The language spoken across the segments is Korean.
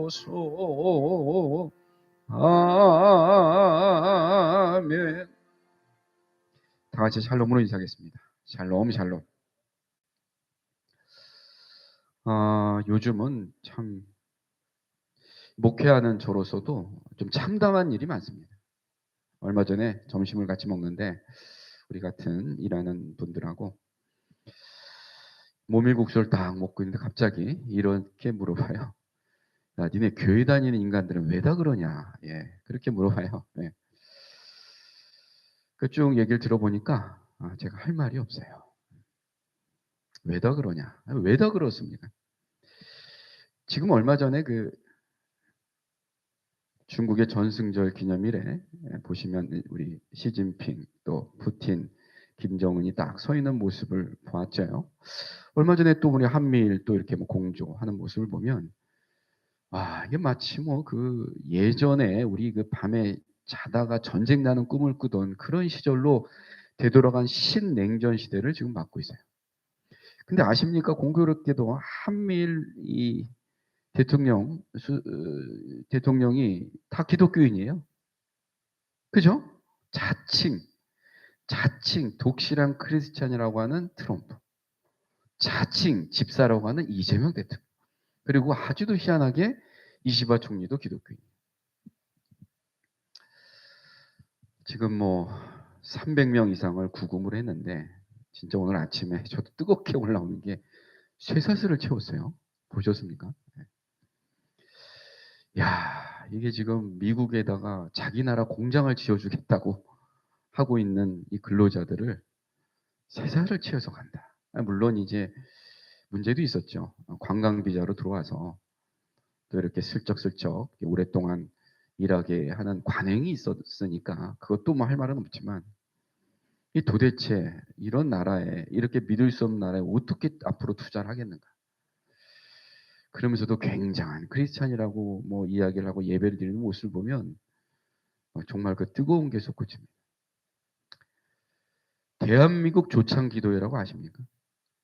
주옵소서. 아멘. 다 같이 샬롬으로 인사하겠습니다. 샬롬, 샬롬. 요즘은 참 목회하는 저로서도 좀 참담한 일이 많습니다. 얼마 전에 점심을 같이 먹는데 우리 같은 일하는 분들하고 모밀국수를 딱 먹고 있는데 갑자기 이렇게 물어봐요. 야, 니네 교회 다니는 인간들은 왜 다 그러냐? 예, 그렇게 물어봐요. 예. 쭉 얘기를 들어보니까 제가 할 말이 없어요. 왜 다 그러냐? 왜 다 그렇습니까? 지금 얼마 전에 중국의 전승절 기념일에 보시면 우리 시진핑 또 푸틴, 김정은이 딱 서 있는 모습을 보았죠. 얼마 전에 또 우리 한미일 또 이렇게 공조하는 모습을 보면 이게 마치 예전에 우리 밤에 자다가 전쟁 나는 꿈을 꾸던 그런 시절로 되돌아간 신냉전 시대를 지금 맞고 있어요. 근데 아십니까? 공교롭게도 한미일 이 대통령이 다 기독교인이에요. 그죠? 자칭 독실한 크리스찬이라고 하는 트럼프, 자칭 집사라고 하는 이재명 대통령, 그리고 아주도 희한하게 이시바 총리도 기독교인. 지금 300명 이상을 구금을 했는데 진짜 오늘 아침에 저도 뜨겁게 올라오는 게 쇠사슬을 채웠어요. 보셨습니까? 야, 이게 지금 미국에다가 자기 나라 공장을 지어주겠다고 하고 있는 이 근로자들을 쇠사슬을 채워서 간다. 물론 이제 문제도 있었죠. 관광 비자로 들어와서 또 이렇게 슬쩍슬쩍 오랫동안 일하게 하는 관행이 있었으니까 그것도 할 말은 없지만 이 도대체 이런 나라에 이렇게 믿을 수 없는 나라에 어떻게 앞으로 투자를 하겠는가? 그러면서도 굉장한 크리스찬이라고 이야기를 하고 예배를 드리는 모습을 보면 정말 그 뜨거운 게 솟구칩니다. 대한민국 조창기도회라고 아십니까?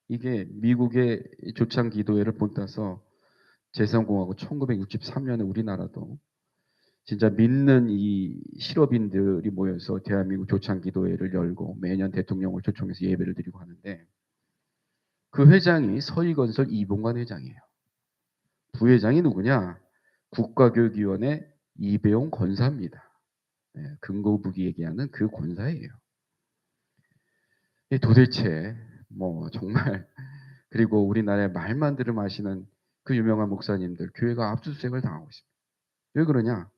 이게 미국의 조창기도회를 본따서 제3공화국 1963년에 우리나라도 진짜 믿는 이 실업인들이 모여서 대한민국 조창기도회를 열고 매년 대통령을 초청해서 예배를 드리고 하는데 그 회장이 서희건설 이봉관 회장이에요. 부회장이 누구냐? 국가교육위원회 이배용 권사입니다. 금고북이 얘기하는 그 권사예요. 도대체 정말 그리고 우리나라의 말만 들으면 아시는 그 유명한 목사님들 교회가 압수수색을 당하고 있습니다. 왜 그러냐?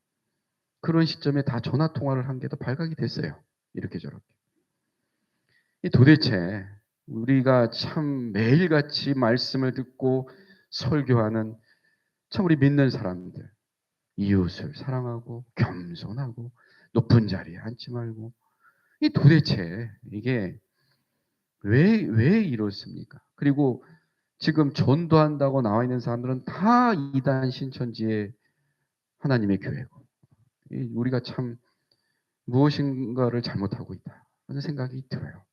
그런 시점에 다 전화 통화를 한 게 더 발각이 됐어요. 이렇게 저렇게. 도대체 우리가 참 매일같이 말씀을 듣고 설교하는 참 우리 믿는 사람들 이웃을 사랑하고 겸손하고 높은 자리에 앉지 말고 도대체 이게 왜 이렇습니까? 그리고 지금 전도한다고 나와 있는 사람들은 다 이단 신천지의 하나님의 교회고 우리가 참 무엇인가를 잘못하고 있다 하는 생각이 들어요.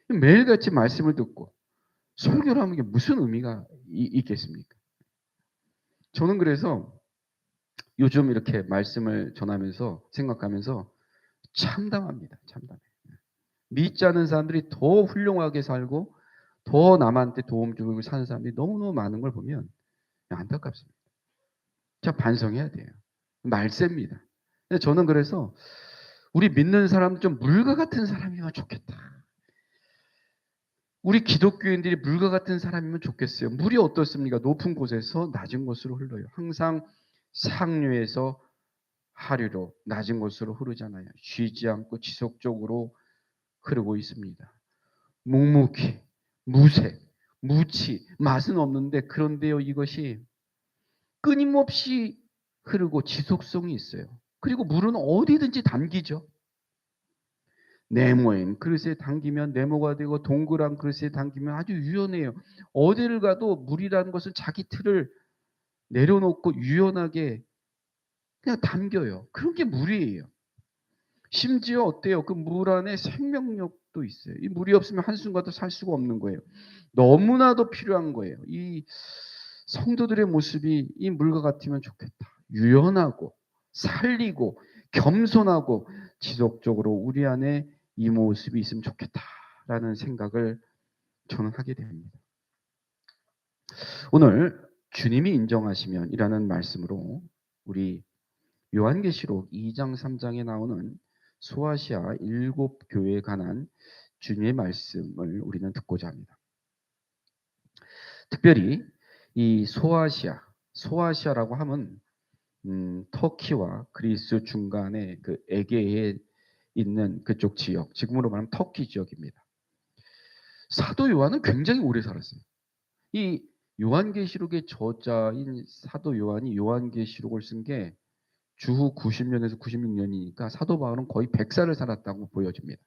매일같이 말씀을 듣고 설교를 하는 게 무슨 의미가 있겠습니까? 저는 그래서 요즘 이렇게 말씀을 전하면서 생각하면서 참담합니다. 참담해. 믿지 않는 사람들이 더 훌륭하게 살고 더 남한테 도움 주고 사는 사람들이 너무너무 많은 걸 보면 안타깝습니다. 자, 반성해야 돼요. 말세입니다. 근데 저는 그래서 우리 믿는 사람 좀 물과 같은 사람이면 좋겠다. 우리 기독교인들이 물과 같은 사람이면 좋겠어요. 물이 어떻습니까? 높은 곳에서 낮은 곳으로 흘러요. 항상 상류에서 하류로 낮은 곳으로 흐르잖아요. 쉬지 않고 지속적으로 흐르고 있습니다. 묵묵히, 무색, 무치, 맛은 없는데 그런데요 이것이 끊임없이 흐르고 지속성이 있어요. 그리고 물은 어디든지 담기죠. 네모인 그릇에 담기면 네모가 되고 동그란 그릇에 담기면 아주 유연해요. 어디를 가도 물이라는 것은 자기 틀을 내려놓고 유연하게 그냥 담겨요. 그런 게 물이에요. 심지어 어때요? 그 물 안에 생명력도 있어요. 이 물이 없으면 한순간도 살 수가 없는 거예요. 너무나도 필요한 거예요. 이 성도들의 모습이 이 물과 같으면 좋겠다. 유연하고 살리고 겸손하고 지속적으로 우리 안에 이 모습이 있으면 좋겠다라는 생각을 저는 하게 됩니다. 오늘 주님이 인정하시면 이라는 말씀으로 우리 요한계시록 2장 3장에 나오는 소아시아 7교회에 관한 주님의 말씀을 우리는 듣고자 합니다. 특별히 이 소아시아라고 하면 터키와 그리스 중간에 그 에게에 있는 그쪽 지역, 지금으로 말하면 터키 지역입니다. 사도 요한은 굉장히 오래 살았어요. 이 요한계시록의 저자인 사도 요한이 요한계시록을 쓴 게 주후 90년에서 96년이니까 사도 바울은 거의 100살을 살았다고 보여집니다.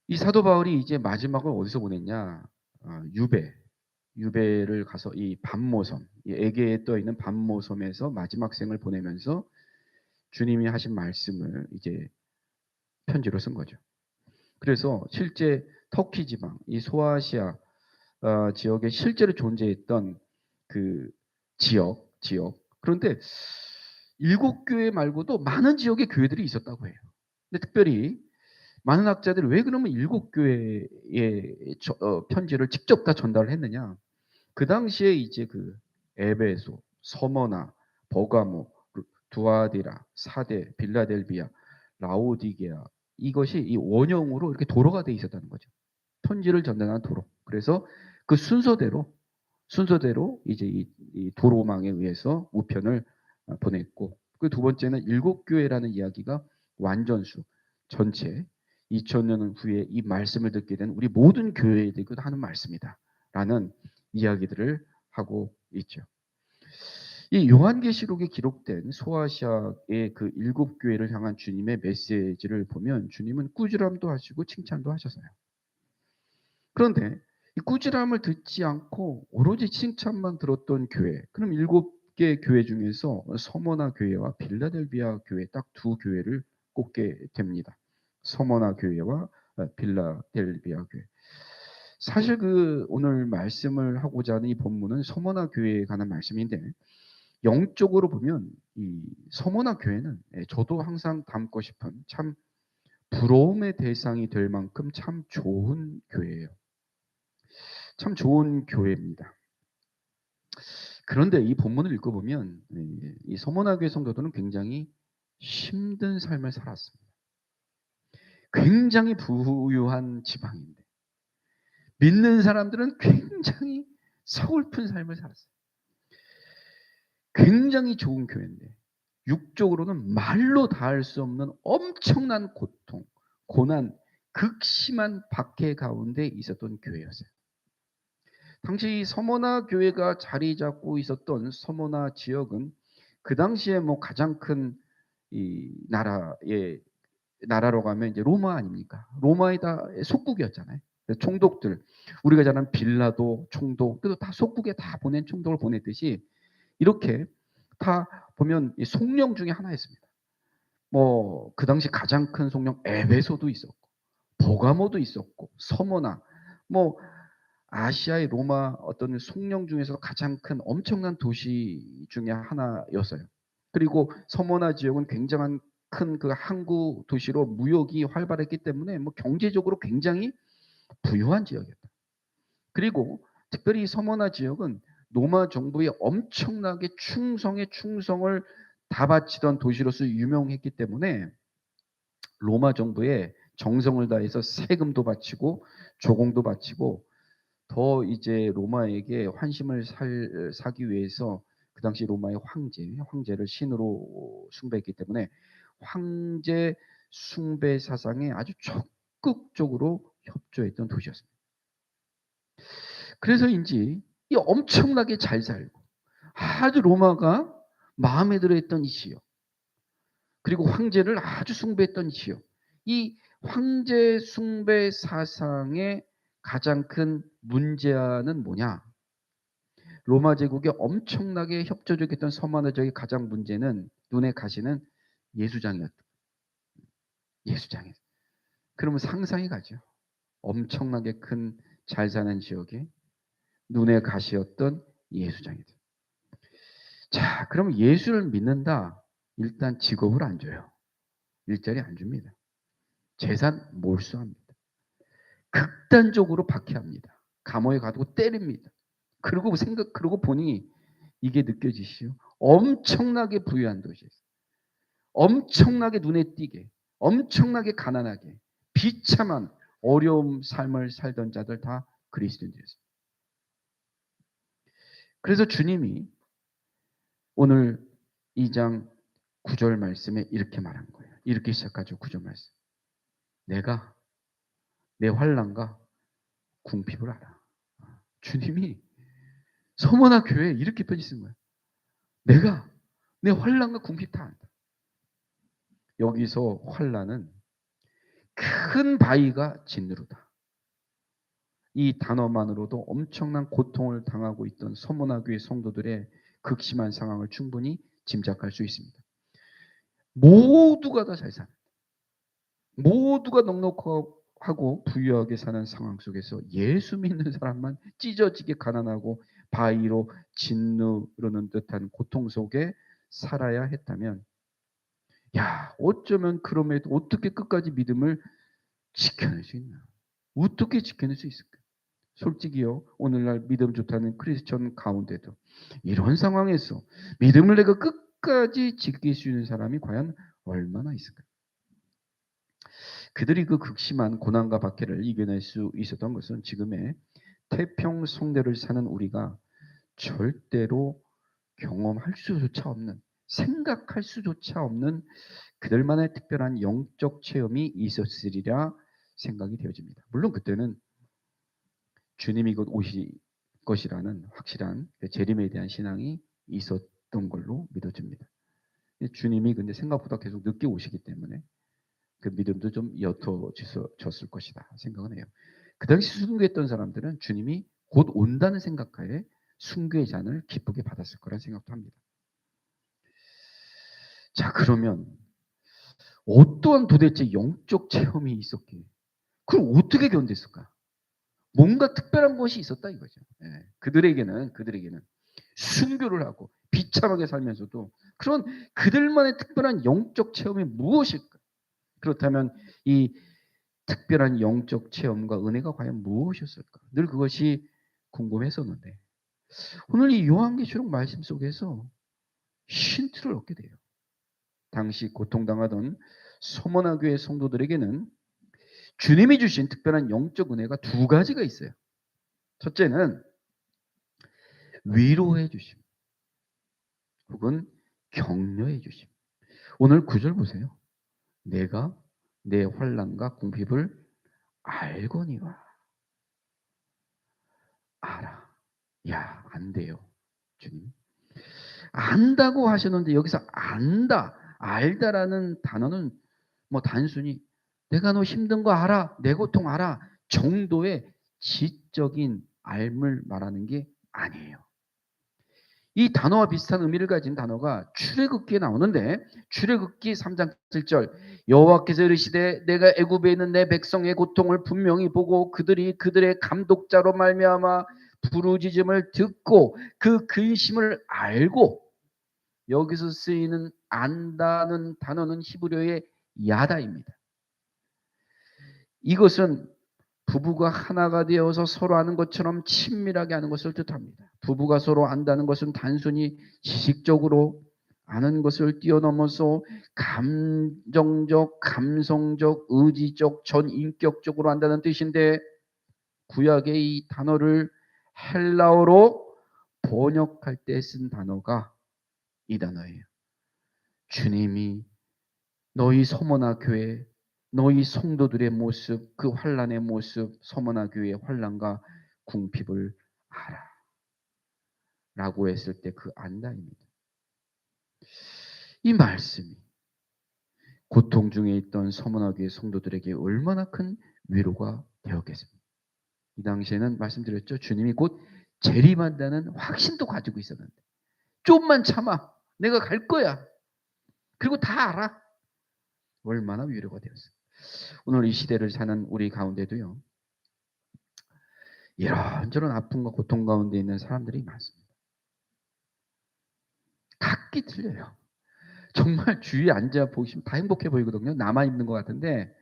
이 사도 바울이 이제 마지막을 어디서 보냈냐? 유배를 가서 이 반모섬, 이 에게에 떠 있는 반모섬에서 마지막 생을 보내면서 주님이 하신 말씀을 이제 편지로 쓴 거죠. 그래서 실제 터키 지방, 이 소아시아 지역에 실제로 존재했던 그 지역. 그런데 7교회 말고도 많은 지역의 교회들이 있었다고 해요. 근데 특별히 많은 학자들이 왜 그러면 7교회의 편지를 직접 다 전달을 했느냐? 그 당시에 이제 그 에베소, 서머나, 버가모, 두아디라, 사데, 빌라델비아, 라오디게아 이것이 이 원형으로 이렇게 도로가 돼 있었다는 거죠. 편지를 전달하는 도로. 그래서 그 순서대로 이제 이 도로망에 의해서 우편을 보냈고, 그 두 번째는 7교회라는 이야기가 완전수 전체 2000년 후에 이 말씀을 듣게 된 우리 모든 교회들도 하는 말씀이다라는 이야기들을 하고 있죠. 이 요한계시록에 기록된 소아시아의 그 7교회를 향한 주님의 메시지를 보면 주님은 꾸지람도 하시고 칭찬도 하셨어요. 그런데 이 꾸지람을 듣지 않고 오로지 칭찬만 들었던 교회, 그럼 7개 교회 중에서 서머나 교회와 빌라델비아 교회 딱 두 교회를 꼽게 됩니다. 서머나 교회와 빌라델비아 교회. 사실 그 오늘 말씀을 하고자 하는 이 본문은 서머나 교회에 관한 말씀인데, 영적으로 보면 이 서머나 교회는 저도 항상 닮고 싶은 참 부러움의 대상이 될 만큼 참 좋은 교회예요. 참 좋은 교회입니다. 그런데 이 본문을 읽어보면 이 서머나 교회 성도들은 굉장히 힘든 삶을 살았습니다. 굉장히 부유한 지방인데 믿는 사람들은 굉장히 서글픈 삶을 살았어요. 굉장히 좋은 교회인데 육적으로는 말로 다할 수 없는 엄청난 고통, 고난, 극심한 박해 가운데 있었던 교회였어요. 당시 서머나 교회가 자리 잡고 있었던 서머나 지역은 그 당시에 뭐 가장 큰 이 나라로 가면 이제 로마 아닙니까? 로마의 다 속국이었잖아요. 총독들, 우리가 잘 아는 빌라도 총독, 그래도 다 속국에 다 보낸 총독을 보냈듯이 이렇게 다 보면 이 송령 중에 하나였습니다. 뭐 그 당시 가장 큰 송령 에베소도 있었고, 버가모도 있었고, 서머나, 뭐 아시아의 로마 어떤 송령 중에서 가장 큰 엄청난 도시 중에 하나였어요. 그리고 서머나 지역은 굉장한 큰 그 항구 도시로 무역이 활발했기 때문에 뭐 경제적으로 굉장히 부유한 지역이었다. 그리고 특별히 서머나 지역은 로마 정부에 엄청나게 충성을 다 바치던 도시로서 유명했기 때문에 로마 정부에 정성을 다해서 세금도 바치고 조공도 바치고 더 이제 로마에게 환심을 사기 위해서 그 당시 로마의 황제를 신으로 숭배했기 때문에 황제 숭배 사상에 아주 적극적으로 협조했던 도시였습니다. 그래서인지 이 엄청나게 잘 살고 아주 로마가 마음에 들어했던 이 지역, 그리고 황제를 아주 숭배했던 지역, 이 황제 숭배 사상의 가장 큰 문제는 뭐냐? 로마 제국에 엄청나게 협조적이었던 서머나 지역의 가장 문제는 눈에 가시는 예수장이었다. 예수장이었다. 그러면 상상이 가죠. 엄청나게 큰 잘 사는 지역에 눈에 가시였던 예수장이다. 그럼 예수를 믿는다. 일단 직업을 안 줘요. 일자리 안 줍니다. 재산 몰수합니다. 극단적으로 박해합니다. 감옥에 가두고 때립니다. 그러고 보니 이게 느껴지시오. 엄청나게 부유한 도시에서 엄청나게 눈에 띄게 엄청나게 가난하게 비참한 어려움 삶을 살던 자들 다 그리스도인들이었습니다. 그래서 주님이 오늘 2장 9절 말씀에 이렇게 말한 거예요. 이렇게 시작하죠. 9절 말씀. 내가 내 환난과 궁핍을 알아. 주님이 서머나 교회에 이렇게 편지 쓴 거예요. 내가 내 환난과 궁핍 다 안다. 여기서 환난은 큰 바위가 진누르다. 이 단어만으로도 엄청난 고통을 당하고 있던 서머나 교회 성도들의 극심한 상황을 충분히 짐작할 수 있습니다. 모두가 다 잘 사는, 모두가 넉넉하고 부유하게 사는 상황 속에서 예수 믿는 사람만 찢어지게 가난하고 바위로 짓누르는 듯한 고통 속에 살아야 했다면, 야, 어쩌면 그럼에도 어떻게 끝까지 믿음을 지켜낼 수 있나? 어떻게 지켜낼 수 있을까? 솔직히요, 오늘날 믿음 좋다는 크리스천 가운데도 이런 상황에서 믿음을 내가 끝까지 지킬 수 있는 사람이 과연 얼마나 있을까? 그들이 그 극심한 고난과 박해를 이겨낼 수 있었던 것은 지금의 태평 성대를 사는 우리가 절대로 경험할 수조차 없는, 생각할 수조차 없는 그들만의 특별한 영적 체험이 있었으리라 생각이 되어집니다. 물론 그때는 주님이 곧 오실 것이라는 확실한 재림에 대한 신앙이 있었던 걸로 믿어집니다. 주님이 근데 생각보다 계속 늦게 오시기 때문에 그 믿음도 좀 옅어졌을 것이다 생각은 해요. 그 당시 순교했던 사람들은 주님이 곧 온다는 생각하에 순교의 잔을 기쁘게 받았을 거란 생각도 합니다. 자, 그러면 어떠한 도대체 영적 체험이 있었기에 그걸 어떻게 견뎠을까? 뭔가 특별한 것이 있었다 이거죠. 예. 그들에게는 순교를 하고 비참하게 살면서도 그런 그들만의 특별한 영적 체험이 무엇일까? 그렇다면 이 특별한 영적 체험과 은혜가 과연 무엇이었을까? 늘 그것이 궁금했었는데 오늘 이 요한계시록 말씀 속에서 힌트를 얻게 돼요. 당시 고통당하던 소모나 교회 성도들에게는 주님이 주신 특별한 영적 은혜가 두 가지가 있어요. 첫째는 위로해 주심 혹은 격려해 주심. 오늘 9절 보세요. 내가 내 환난과 궁핍을 알거니와. 알아. 야, 안 돼요. 주님. 안다고 하셨는데 여기서 안다, 알다라는 단어는 뭐 단순히 내가 너 힘든 거 알아, 내 고통 알아 정도의 지적인 알을 말하는 게 아니에요. 이 단어와 비슷한 의미를 가진 단어가 출애굽기에 나오는데 출애굽기 3장 7절 여호와께서 이르시되 내가 애굽에 있는 내 백성의 고통을 분명히 보고 그들이 그들의 감독자로 말미암아 부르짖음을 듣고 그 근심을 알고 여기서 쓰이는 안다는 단어는 히브리어의 야다입니다. 이것은 부부가 하나가 되어서 서로 아는 것처럼 친밀하게 아는 것을 뜻합니다. 부부가 서로 안다는 것은 단순히 지식적으로 아는 것을 뛰어넘어서 감정적, 감성적, 의지적, 전인격적으로 안다는 뜻인데 구약의 이 단어를 헬라어로 번역할 때 쓴 단어가 이 단어예요. 주님이 너희 서머나 교회, 너희 성도들의 모습, 그 환란의 모습, 서머나 교회의 환란과 궁핍을 알아. 라고 했을 때 그 안다입니다. 이 말씀이 고통 중에 있던 서머나 교회 성도들에게 얼마나 큰 위로가 되었겠습니까? 이 당시에는 말씀드렸죠. 주님이 곧 재림한다는 확신도 가지고 있었는데 좀만 참아. 내가 갈 거야. 그리고 다 알아. 얼마나 위로가 되었어요. 오늘 이 시대를 사는 우리 가운데도요. 이런저런 아픔과 고통 가운데 있는 사람들이 많습니다. 확히 틀려요. 정말 주위에 앉아 보시면 다 행복해 보이거든요. 나만 있는 것 같은데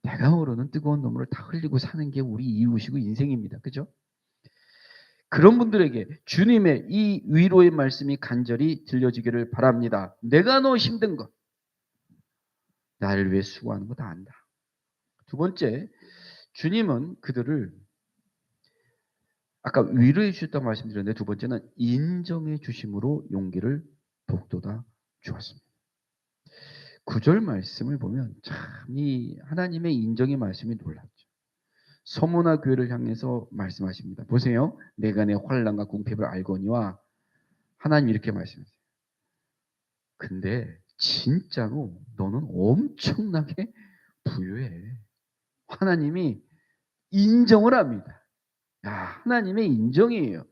내가 모르는 뜨거운 눈물을 다 흘리고 사는 게 우리 이웃이고 인생입니다. 그죠? 그런 분들에게 주님의 이 위로의 말씀이 간절히 들려지기를 바랍니다. 내가 너 힘든 것, 나를 위해 수고하는 거 다 안다. 두 번째, 주님은 그들을 아까 위로해 주셨다고 말씀드렸는데 두 번째는 인정해 주심으로 용기를 북돋아 주었습니다. 9절 말씀을 보면 참 이 하나님의 인정의 말씀이 놀랍죠. 서머나 교회를 향해서 말씀하십니다. 보세요. 내가 내 환난과 궁핍을 알거니와 하나님 이렇게 말씀하세요. 근데 진짜로 너는 엄청나게 부유해. 하나님이 인정을 합니다. 야, 하나님의 인정이에요.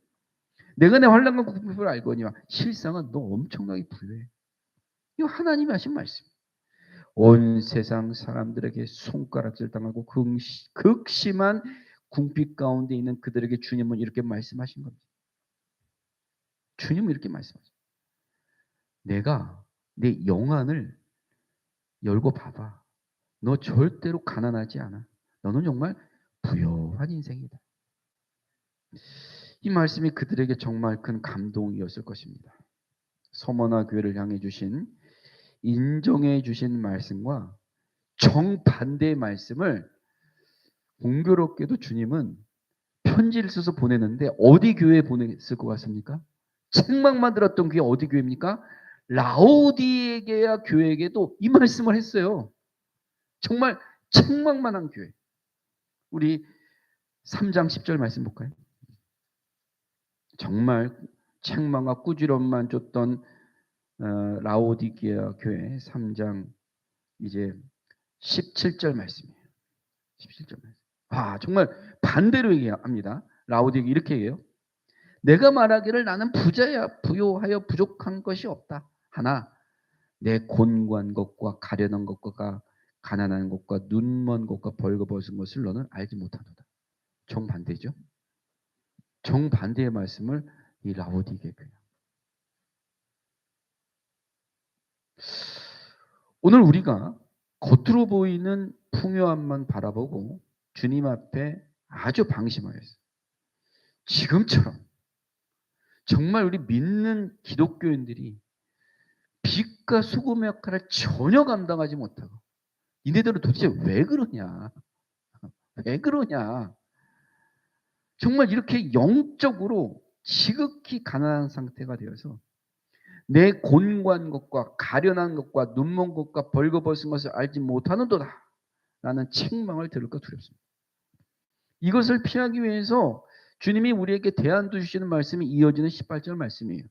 내가 내 환난과 궁핍을 알거니와 실상은 너 엄청나게 부유해. 이거 하나님이 하신 말씀. 온 세상 사람들에게 손가락질 당하고 극심한 궁핍 가운데 있는 그들에게 주님은 이렇게 말씀하신 겁니다. 주님은 이렇게 말씀하죠. 내가 내 영안을 열고 봐봐. 너 절대로 가난하지 않아. 너는 정말 부유한 인생이다. 이 말씀이 그들에게 정말 큰 감동이었을 것입니다. 서머나 교회를 향해 주신 인정해 주신 말씀과 정반대의 말씀을 공교롭게도 주님은 편지를 써서 보내는데 어디 교회에 보냈을 것 같습니까? 책망만 들었던 교회 어디 교회입니까? 라오디게아 교회에게도 이 말씀을 했어요. 정말 책망만 한 교회. 우리 3장 10절 말씀 볼까요? 정말 책망과 꾸지럼만 줬던 라오디게아 교회 3장 이제 17절 말씀이에요. 17절 말씀. 정말 반대로 얘기합니다. 라오디게 이렇게 얘기해요. 내가 말하기를 나는 부자야 부요하여 부족한 것이 없다. 하나 내 곤고한 것과 가련한 것과 가난한 것과 눈먼 것과 벌거벗은 것을 너는 알지 못하노다. 정반대죠. 정반대의 말씀을 이 라오디게에 오늘 우리가 겉으로 보이는 풍요함만 바라보고 주님 앞에 아주 방심하였어요. 지금처럼 정말 우리 믿는 기독교인들이 빛과 소금의 역할을 전혀 감당하지 못하고 니네들은 도대체 왜 그러냐? 왜 그러냐? 정말 이렇게 영적으로 지극히 가난한 상태가 되어서 내 곤고한 것과 가련한 것과 눈먼 것과 벌거벗은 것을 알지 못하는도다 라는 책망을 들을까 두렵습니다. 이것을 피하기 위해서 주님이 우리에게 대안도 주시는 말씀이 이어지는 18절 말씀이에요.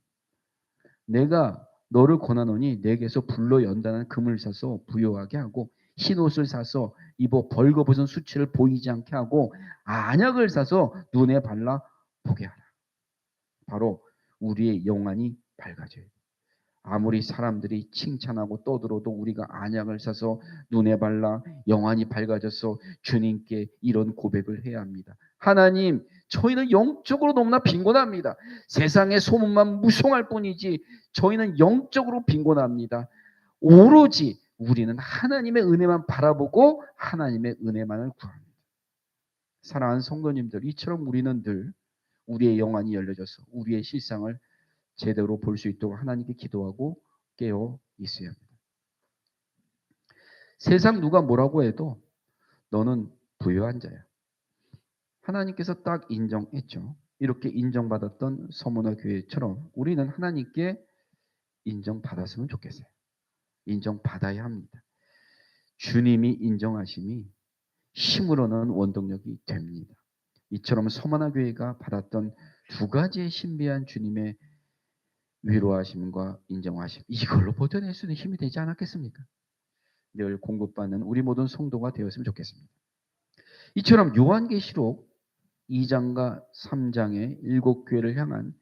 내가 너를 권하노니 내게서 불로 연단한 금을 사서 부요하게 하고 흰옷을 사서 입어 벌거벗은 수치를 보이지 않게 하고 안약을 사서 눈에 발라 보게 하라. 바로 우리의 영안이 밝아져요. 아무리 사람들이 칭찬하고 떠들어도 우리가 안약을 사서 눈에 발라 영안이 밝아져서 주님께 이런 고백을 해야 합니다. 하나님, 저희는 영적으로 너무나 빈곤합니다. 세상의 소문만 무성할 뿐이지 저희는 영적으로 빈곤합니다. 오로지 우리는 하나님의 은혜만 바라보고 하나님의 은혜만을 구합니다. 사랑하는 성도님들, 이처럼 우리는 늘 우리의 영안이 열려져서 우리의 실상을 제대로 볼 수 있도록 하나님께 기도하고 깨어 있어야 합니다. 세상 누가 뭐라고 해도 너는 부유한 자야. 하나님께서 딱 인정했죠. 이렇게 인정받았던 서문화 교회처럼 우리는 하나님께 인정받았으면 좋겠어요. 인정받아야 합니다. 주님이 인정하심이 힘으로는 원동력이 됩니다. 이처럼 서문화 교회가 받았던 두 가지의 신비한 주님의 위로하심과 인정하심, 이걸로 버텨낼 수 있는 힘이 되지 않았겠습니까? 늘 공급받는 우리 모든 성도가 되었으면 좋겠습니다. 이처럼 요한계시록 2장과 3장의 7교회를 향한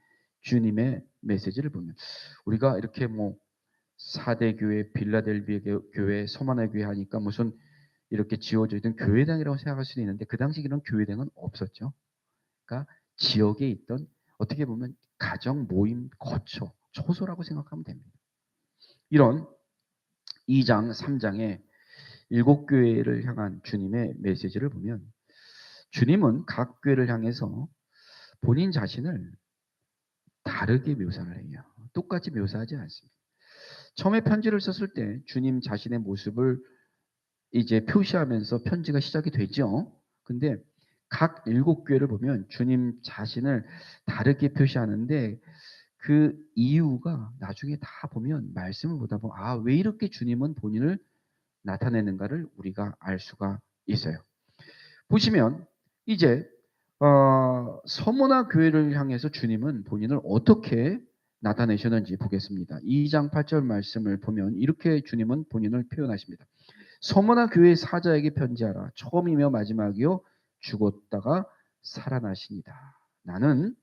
주님의 메시지를 보면 우리가 이렇게 4대 교회, 빌라델비아 교회, 서머나 교회 하니까 무슨 이렇게 지어져 있던 교회당이라고 생각할 수도 있는데 그 당시 그런 교회당은 없었죠. 그러니까 지역에 있던 어떻게 보면 가정 모임 거처, 초소라고 생각하면 됩니다. 이런 2장, 3장의 7교회를 향한 주님의 메시지를 보면 주님은 각 교회를 향해서 본인 자신을 다르게 묘사를 해요. 똑같이 묘사하지 않습니다. 처음에 편지를 썼을 때 주님 자신의 모습을 이제 표시하면서 편지가 시작이 되죠. 근데 각 7교회를 보면 주님 자신을 다르게 표시하는데 그 이유가 나중에 다 보면 말씀을 보다 보면 왜 이렇게 주님은 본인을 나타내는가를 우리가 알 수가 있어요. 보시면 이제 서머나 교회를 향해서 주님은 본인을 어떻게 나타내셨는지 보겠습니다. 2장 8절 말씀을 보면 이렇게 주님은 본인을 표현하십니다. 서머나 교회 사자에게 편지하라. 처음이며 마지막이요 죽었다가 살아나시니다. 나는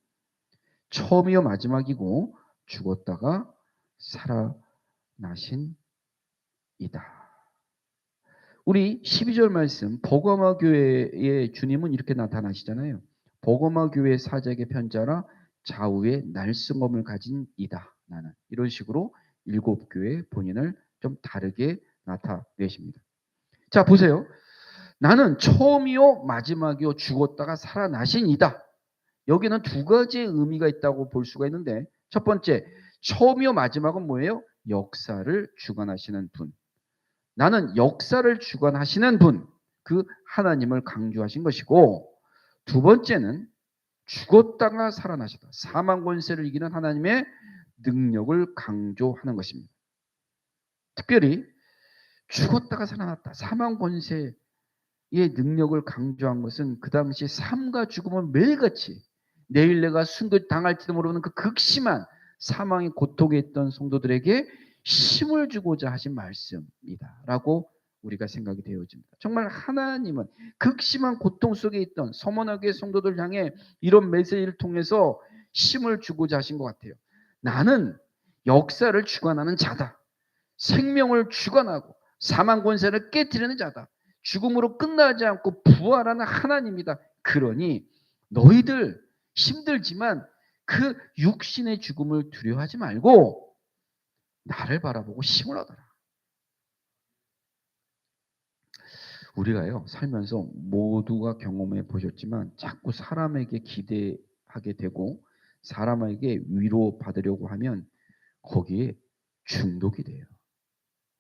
처음이요 마지막이고 죽었다가 살아나신 이다. 우리 12절 말씀 버가마 교회의 주님은 이렇게 나타나시잖아요. 버가마 교회 사자에게 편지하라. 좌우에 날쌘검을 가진 이다. 나는 이런 식으로 7교회 본인을 좀 다르게 나타내십니다. 자 보세요. 나는 처음이요 마지막이요 죽었다가 살아나신 이다. 여기는 두 가지의 의미가 있다고 볼 수가 있는데 첫 번째 처음이요 마지막은 뭐예요? 역사를 주관하시는 분. 나는 역사를 주관하시는 분, 그 하나님을 강조하신 것이고 두 번째는 죽었다가 살아나시다. 사망 권세를 이기는 하나님의 능력을 강조하는 것입니다. 특별히 죽었다가 살아났다. 사망 권세의 능력을 강조한 것은 그 당시 삶과 죽음은 매일같이 내일 내가 순교당할지도 모르는 그 극심한 사망의 고통에 있던 성도들에게 힘을 주고자 하신 말씀이다 라고 우리가 생각이 되어집니다. 정말 하나님은 극심한 고통 속에 있던 서머나교회 성도들 향해 이런 메시지를 통해서 힘을 주고자 하신 것 같아요. 나는 역사를 주관하는 자다. 생명을 주관하고 사망 권세를 깨뜨리는 자다. 죽음으로 끝나지 않고 부활하는 하나님이다. 그러니 너희들 힘들지만 그 육신의 죽음을 두려워하지 말고 나를 바라보고 힘을 얻어라. 우리가요 살면서 모두가 경험해 보셨지만 자꾸 사람에게 기대하게 되고 사람에게 위로받으려고 하면 거기에 중독이 돼요.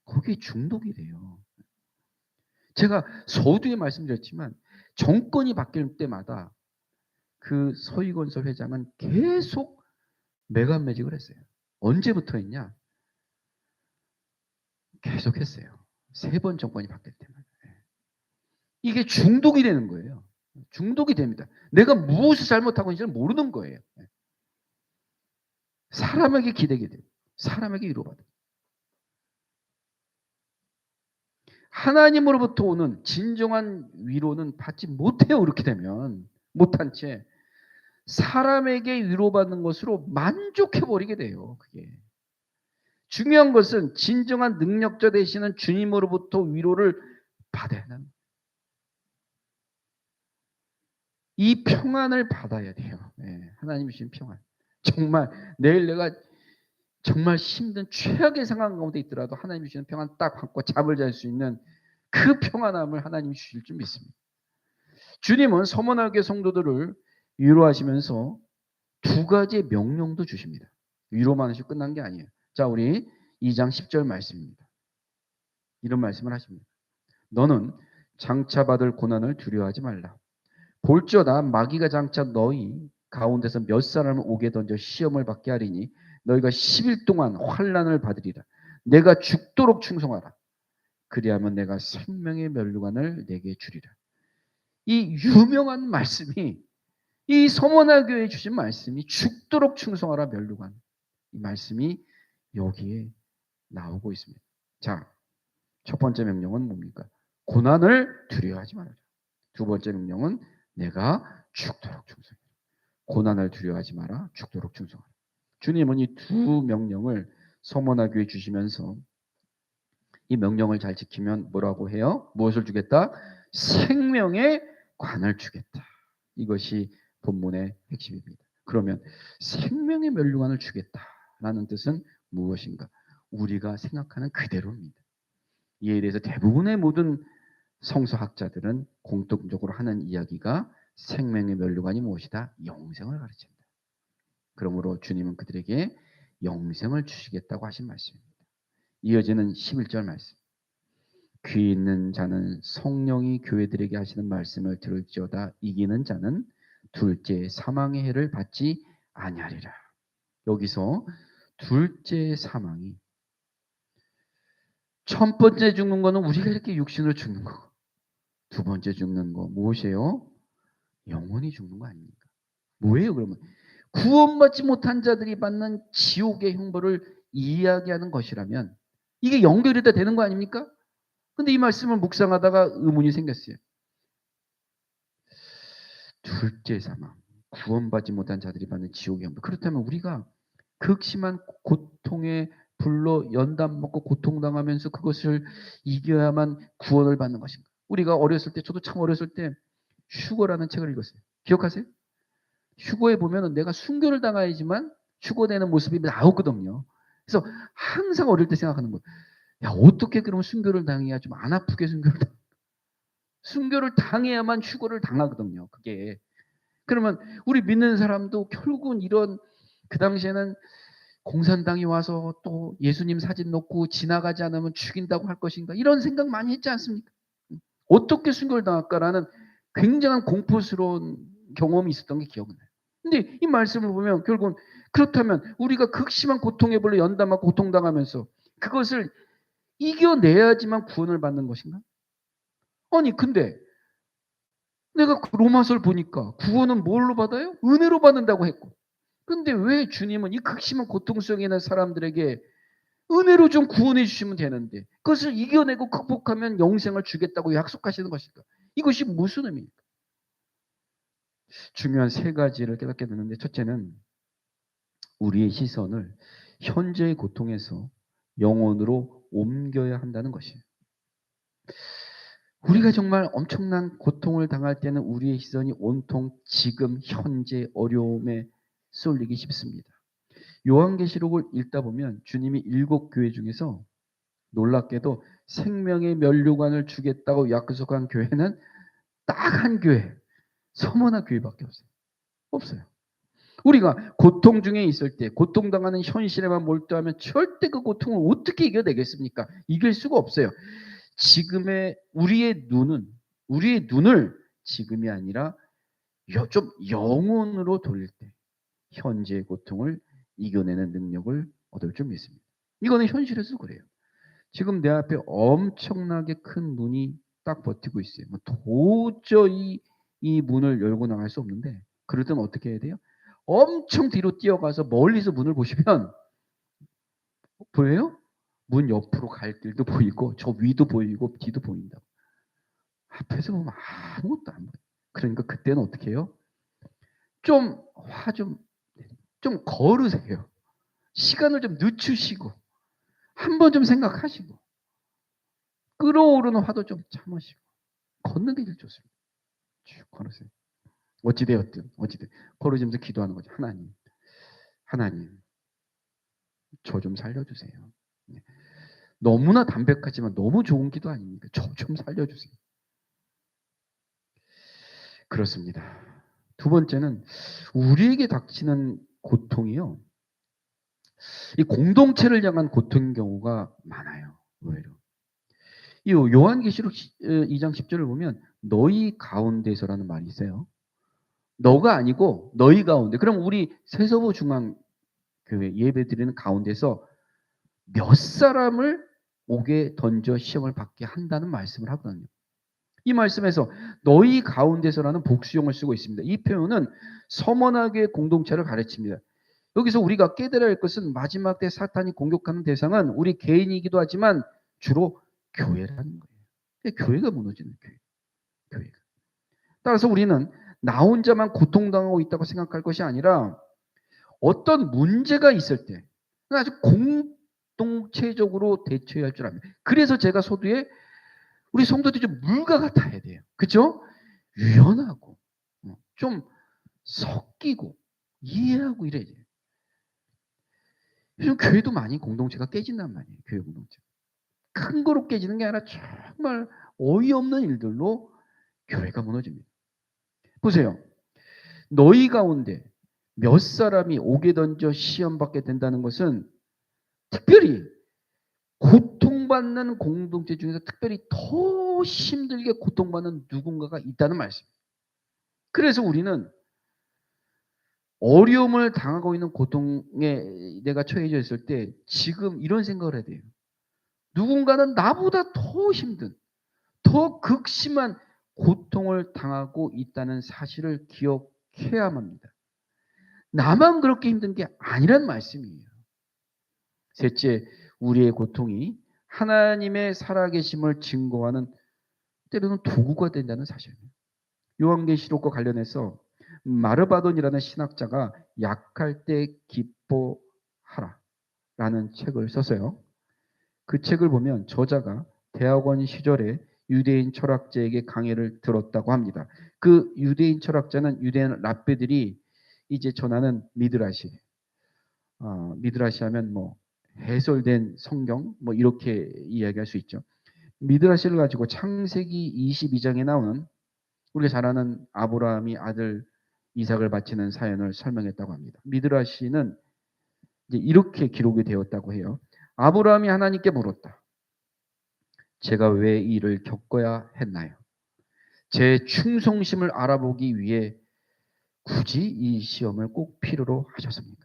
거기에 중독이 돼요. 제가 서두에 말씀드렸지만 정권이 바뀔 때마다 그 서희건설 회장은 계속 매간매직을 했어요. 언제부터 했냐? 계속 했어요. 3번 정권이 바뀔 때마다. 이게 중독이 되는 거예요. 중독이 됩니다. 내가 무엇을 잘못하고 있는지를 모르는 거예요. 사람에게 기대게 돼요. 사람에게 위로받아요. 하나님으로부터 오는 진정한 위로는 받지 못해요. 그렇게 되면 못한 채 사람에게 위로받는 것으로 만족해버리게 돼요. 그게 중요한 것은 진정한 능력자 되시는 주님으로부터 위로를 받아야 하는 이 평안을 받아야 돼요. 하나님이 주신 평안. 정말 내일 내가 정말 힘든 최악의 상황 가운데 있더라도 하나님이 주시는 평안 딱 받고 잠을 잘 수 있는 그 평안함을 하나님이 주실 줄 믿습니다. 주님은 서머나교회 성도들을 위로하시면서 2가지의 명령도 주십니다. 위로만 하시고 끝난 게 아니에요. 자, 우리 2장 10절 말씀입니다. 이런 말씀을 하십니다. 너는 장차 받을 고난을 두려워하지 말라. 볼지어다 마귀가 장차 너희 가운데서 몇 사람을 오게 던져 시험을 받게 하리니 너희가 10일 동안 환난을 받으리라. 내가 죽도록 충성하라. 그리하면 내가 생명의 면류관을 내게 주리라. 이 유명한 말씀이 이 서머나 교회에 주신 말씀이 죽도록 충성하라 면류관. 이 말씀이 여기에 나오고 있습니다. 자, 첫 번째 명령은 뭡니까? 고난을 두려워하지 말아라. 두 번째 명령은 내가 죽도록 충성하라. 고난을 두려워하지 마라. 죽도록 충성하라. 주님은 이 두 명령을 서머나 교회에 주시면서 이 명령을 잘 지키면 뭐라고 해요? 무엇을 주겠다? 생명의 관을 주겠다. 이것이 본문의 핵심입니다. 그러면 생명의 면류관을 주겠다. 라는 뜻은 무엇인가? 우리가 생각하는 그대로입니다. 이에 대해서 대부분의 모든 성서학자들은 공통적으로 하는 이야기가 생명의 면류관이 무엇이다? 영생을 가르친다. 그러므로 주님은 그들에게 영생을 주시겠다고 하신 말씀입니다. 이어지는 11절 말씀. 귀 있는 자는 성령이 교회들에게 하시는 말씀을 들을지어다. 이기는 자는 둘째 사망의 해를 받지 아니하리라. 여기서 둘째 사망이 첫 번째 죽는 거는 우리가 이렇게 육신으로 죽는 거고, 두 번째 죽는 거 무엇이에요? 영원히 죽는 거 아닙니까? 뭐예요 그러면? 구원받지 못한 자들이 받는 지옥의 형벌을 이야기하는 것이라면 이게 연결이 다 되는 거 아닙니까? 근데 이 말씀을 묵상하다가 의문이 생겼어요. 둘째 사망, 구원받지 못한 자들이 받는 지옥의 형벌. 그렇다면 우리가 극심한 고통에 불로 연단 먹고 고통당하면서 그것을 이겨야만 구원을 받는 것인가? 우리가 어렸을 때, 저도 참 어렸을 때 휴거라는 책을 읽었어요. 기억하세요? 휴거에 보면 내가 순교를 당해야지만 휴거되는 모습이 나오거든요. 그래서 항상 어릴 때 생각하는 거예요. 야, 어떻게 그러면 순교를 당해야 좀 안 아프게 순교를 당해야만 휴거를 당하거든요. 그게. 그러면 우리 믿는 사람도 결국은 이런, 그 당시에는 공산당이 와서 또 예수님 사진 놓고 지나가지 않으면 죽인다고 할 것인가, 이런 생각 많이 했지 않습니까? 어떻게 순교를 당할까라는 굉장한 공포스러운 경험이 있었던 게 기억나요. 근데 이 말씀을 보면 결국은, 그렇다면 우리가 극심한 고통의 불로 연담하고 고통당하면서 그것을 이겨내야지만 구원을 받는 것인가? 아니 근데 내가 로마서를 보니까 구원은 뭘로 받아요? 은혜로 받는다고 했고, 근데 왜 주님은 이 극심한 고통 속에 있는 사람들에게 은혜로 좀 구원해 주시면 되는데 그것을 이겨내고 극복하면 영생을 주겠다고 약속하시는 것일까? 이것이 무슨 의미입니까? 중요한 세 가지를 깨닫게 되는데, 첫째는 우리의 시선을 현재의 고통에서 영혼으로 옮겨야 한다는 것이에요. 우리가 정말 엄청난 고통을 당할 때는 우리의 시선이 온통 지금 현재 어려움에 쏠리기 쉽습니다. 요한계시록을 읽다 보면 주님이 7교회 중에서 놀랍게도 생명의 면류관을 주겠다고 약속한 교회는 딱 한 교회, 서머나 교회밖에 없어요. 없어요. 우리가 고통 중에 있을 때, 고통당하는 현실에만 몰두하면 절대 그 고통을 어떻게 이겨내겠습니까? 이길 수가 없어요. 지금의 우리의 눈을 지금이 아니라 좀 영혼으로 돌릴 때 현재의 고통을 이겨내는 능력을 얻을 줄 믿습니다. 이거는 현실에서 그래요. 지금 내 앞에 엄청나게 큰 문이 딱 버티고 있어요. 뭐 도저히 이 문을 열고 나갈 수 없는데, 그럴 때는 어떻게 해야 돼요? 엄청 뒤로 뛰어가서 멀리서 문을 보시면 보여요? 문 옆으로 갈 길도 보이고 저 위도 보이고 뒤도 보인다. 앞에서 보면 아무것도 안 보여요. 그러니까 그때는 어떻게 해요? 좀 걸으세요. 시간을 좀 늦추시고 한번 좀 생각하시고 끓어오르는 화도 좀 참으시고 걷는 게 제일 좋습니다. 쭉 걸으세요. 어찌되었든 걸으시면서 기도하는 거죠. 하나님 저 좀 살려주세요. 네. 너무나 담백하지만 너무 좋은 기도 아닙니까? 저 좀 살려주세요. 그렇습니다. 두 번째는 우리에게 닥치는 고통이요, 이 공동체를 향한 고통인 경우가 많아요. 의외로. 이 요한계시록 2장 10절을 보면 너희 가운데서라는 말이 있어요. 너가 아니고 너희 가운데. 그럼 우리 세서부 중앙교회 예배드리는 가운데서 몇 사람을 옥에 던져 시험을 받게 한다는 말씀을 하거든요. 이 말씀에서 너희 가운데서라는 복수형을 쓰고 있습니다. 이 표현은 서머나교회 공동체를 가르칩니다. 여기서 우리가 깨달아야 할 것은 마지막 때 사탄이 공격하는 대상은 우리 개인이기도 하지만 주로 교회라는 거예요. 교회가 무너지는 교회가. 따라서 우리는 나 혼자만 고통당하고 있다고 생각할 것이 아니라 어떤 문제가 있을 때 아주 공동체적으로 대처해야 할 줄 압니다. 그래서 제가 서두에 우리 성도들이 좀 물과 같아야 돼요. 그렇죠? 유연하고 좀 섞이고 이해하고 이래야 돼요. 요즘 교회도 많이 공동체가 깨진단 말이에요. 교회 공동체. 큰 거로 깨지는 게 아니라 정말 어이없는 일들로 교회가 무너집니다. 보세요. 너희 가운데 몇 사람이 옥에 던져 시험 받게 된다는 것은 특별히 고통받는 공동체 중에서 특별히 더 힘들게 고통받는 누군가가 있다는 말씀. 그래서 우리는 어려움을 당하고 있는 고통에 내가 처해져 있을 때 지금 이런 생각을 해야 돼요. 누군가는 나보다 더 힘든, 더 극심한 고통을 당하고 있다는 사실을 기억해야 합니다. 나만 그렇게 힘든 게 아니란 말씀이에요. 셋째, 우리의 고통이 하나님의 살아계심을 증거하는 때로는 도구가 된다는 사실입니다. 요한계시록과 관련해서 마르바돈이라는 신학자가 약할 때 기뻐하라 라는 책을 썼어요. 그 책을 보면 저자가 대학원 시절에 유대인 철학자에게 강의를 들었다고 합니다. 그 유대인 철학자는 유대인 랍비들이 이제 전하는 미드라시, 미드라시 하면 뭐 해설된 성경 뭐 이렇게 이야기할 수 있죠. 미드라시를 가지고 창세기 22장에 나오는 우리가 잘 아는 아브라함이 아들 이삭을 바치는 사연을 설명했다고 합니다. 미드라시는 이제 이렇게 기록이 되었다고 해요. 아브라함이 하나님께 물었다. 제가 왜 이 일을 겪어야 했나요? 제 충성심을 알아보기 위해 굳이 이 시험을 꼭 필요로 하셨습니까?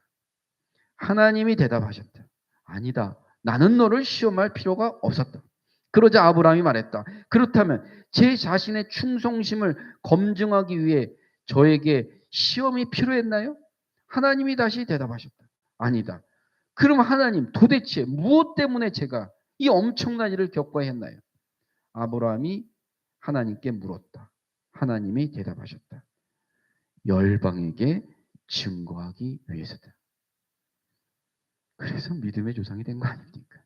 하나님이 대답하셨다. 아니다. 나는 너를 시험할 필요가 없었다. 그러자 아브라함이 말했다. 그렇다면 제 자신의 충성심을 검증하기 위해 저에게 시험이 필요했나요? 하나님이 다시 대답하셨다. 아니다. 그럼 하나님 도대체 무엇 때문에 제가 이 엄청난 일을 겪어야 했나요? 아브라함이 하나님께 물었다. 하나님이 대답하셨다. 열방에게 증거하기 위해서다. 그래서 믿음의 조상이 된 거 아닙니까?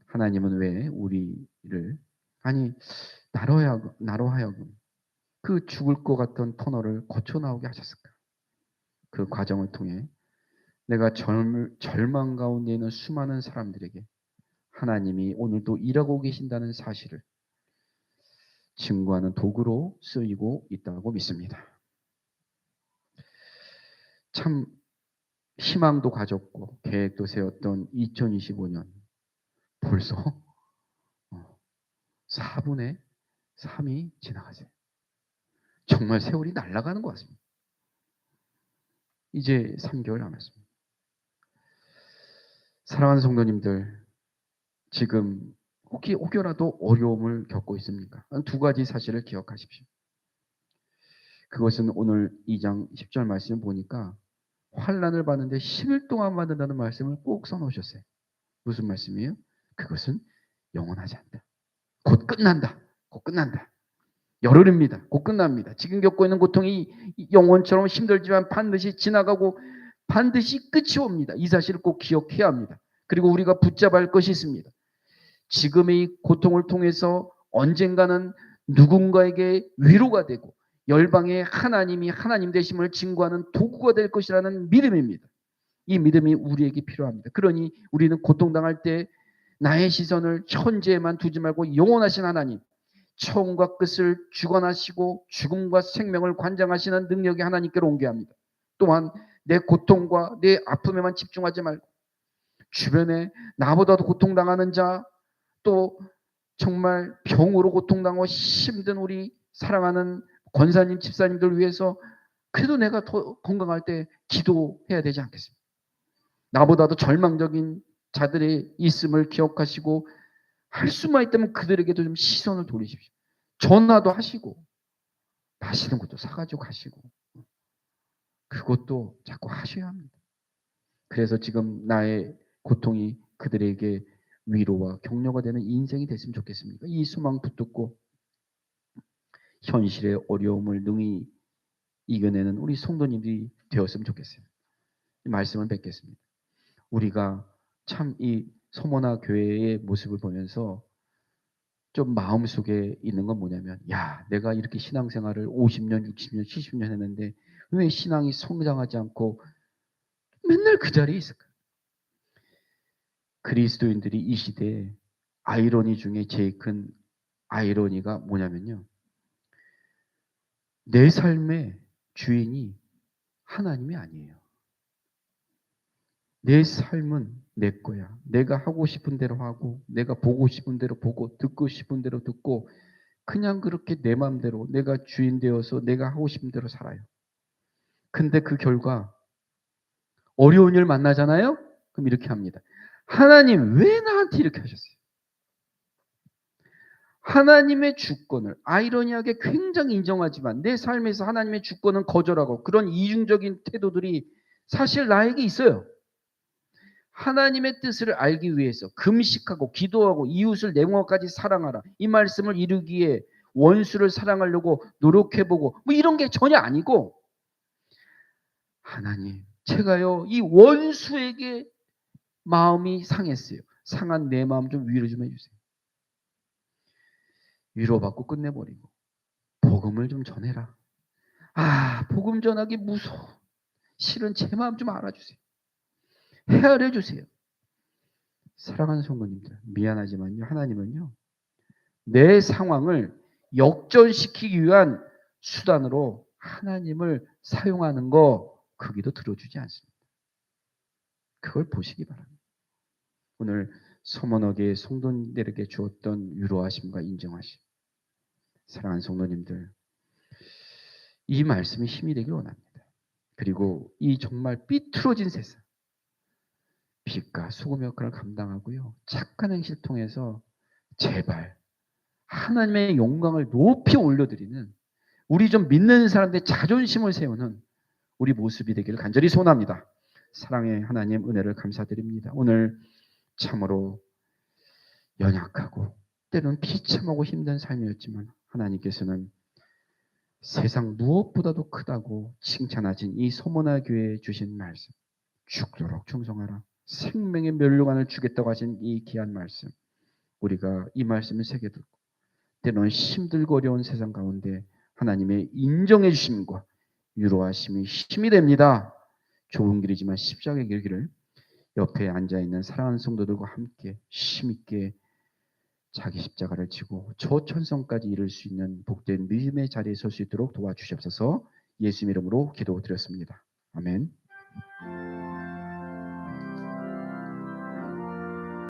하나님은 왜 우리를 아니 나로 하여금 그 죽을 것 같던 터널을 거쳐 나오게 하셨을까? 그 과정을 통해 내가 절망 가운데 있는 수많은 사람들에게 하나님이 오늘도 일하고 계신다는 사실을 증거하는 도구로 쓰이고 있다고 믿습니다. 참 희망도 가졌고 계획도 세웠던 2025년 벌써 4분의 3이 지나가세요. 정말 세월이 날아가는 것 같습니다. 이제 3개월 남았습니다. 사랑하는 성도님들, 지금 혹여라도 어려움을 겪고 있습니까? 두 가지 사실을 기억하십시오. 그것은 오늘 2장 10절 말씀을 보니까 환난을 받는데 10일 동안 받는다는 말씀을 꼭 써놓으셨어요. 무슨 말씀이에요? 그것은 영원하지 않다. 곧 끝난다. 곧 끝난다. 열흘입니다. 곧 끝납니다. 지금 겪고 있는 고통이 영원처럼 힘들지만 반드시 지나가고 반드시 끝이 옵니다. 이 사실을 꼭 기억해야 합니다. 그리고 우리가 붙잡아야 할 것이 있습니다. 지금의 고통을 통해서 언젠가는 누군가에게 위로가 되고 열방의 하나님이 하나님 되심을 증거하는 도구가 될 것이라는 믿음입니다. 이 믿음이 우리에게 필요합니다. 그러니 우리는 고통당할 때 나의 시선을 현재에만 두지 말고 영원하신 하나님, 처음과 끝을 주관하시고 죽음과 생명을 관장하시는 능력이 하나님께로 옮겨야 합니다. 또한 내 고통과 내 아픔에만 집중하지 말고 주변에 나보다도 고통당하는 자, 또 정말 병으로 고통당하고 힘든 우리 사랑하는 권사님, 집사님들 위해서 그래도 내가 더 건강할 때 기도해야 되지 않겠습니까? 나보다도 절망적인 자들의 있음을 기억하시고 할 수만 있다면 그들에게도 좀 시선을 돌리십시오. 전화도 하시고 맛있는 것도 사가지고 가시고 그것도 자꾸 하셔야 합니다. 그래서 지금 나의 고통이 그들에게 위로와 격려가 되는 인생이 됐으면 좋겠습니까? 이 소망 붙들고 현실의 어려움을 능히 이겨내는 우리 성도님들이 되었으면 좋겠어요. 이 말씀을 뵙겠습니다. 우리가 참 이 소모나 교회의 모습을 보면서 좀 마음속에 있는 건 뭐냐면 야 내가 이렇게 신앙생활을 50년, 60년, 70년 했는데 왜 신앙이 성장하지 않고 맨날 그 자리에 있을까? 그리스도인들이 이 시대에 아이러니 중에 제일 큰 아이러니가 뭐냐면요. 내 삶의 주인이 하나님이 아니에요. 내 삶은 내 거야. 내가 하고 싶은 대로 하고, 내가 보고 싶은 대로 보고, 듣고 싶은 대로 듣고, 그냥 그렇게 내 마음대로 내가 주인 되어서 내가 하고 싶은 대로 살아요. 근데 그 결과 어려운 일 만나잖아요? 그럼 이렇게 합니다. 하나님 왜 나한테 이렇게 하셨어요? 하나님의 주권을 아이러니하게 굉장히 인정하지만 내 삶에서 하나님의 주권은 거절하고 그런 이중적인 태도들이 사실 나에게 있어요. 하나님의 뜻을 알기 위해서 금식하고 기도하고 이웃을 내 몸까지 사랑하라. 이 말씀을 이루기에 원수를 사랑하려고 노력해보고 뭐 이런 게 전혀 아니고 하나님 제가요 이 원수에게 마음이 상했어요. 상한 내 마음 좀 위로 좀 해주세요. 위로받고 끝내버리고 복음을 좀 전해라. 아 복음 전하기 무서워. 실은 제 마음 좀 알아주세요. 헤아려 주세요. 사랑하는 성도님들 미안하지만요 하나님은요 내 상황을 역전시키기 위한 수단으로 하나님을 사용하는 거 크기도 들어주지 않습니다. 그걸 보시기 바랍니다. 오늘 서머너게 성도님들에게 주었던 위로하심과 인정하심. 사랑하는 성도님들 이 말씀이 힘이 되길 원합니다. 그리고 이 정말 삐뚤어진 세상 빛과 소금 역할을 감당하고요. 착한 행실을 통해서 제발 하나님의 영광을 높이 올려드리는 우리 좀 믿는 사람들의 자존심을 세우는 우리 모습이 되기를 간절히 소원합니다. 사랑의 하나님 은혜를 감사드립니다. 오늘 참으로 연약하고 때로는 비참하고 힘든 삶이었지만 하나님께서는 세상 무엇보다도 크다고 칭찬하신 이 소모나 교회에 주신 말씀 죽도록 충성하라. 생명의 멸류관을 주겠다고 하신 이 귀한 말씀 우리가 이 말씀을 새겨듣고 때로는 힘들고 어려운 세상 가운데 하나님의 인정해 주심과 위로하심이 힘이 됩니다. 좋은 길이지만 십자가의 길을 옆에 앉아있는 사랑하는 성도들과 함께 힘있게 자기 십자가를 지고 저천성까지 이룰 수 있는 복된 믿음의 자리에 설 수 있도록 도와주시옵소서. 예수 이름으로 기도드렸습니다. 아멘.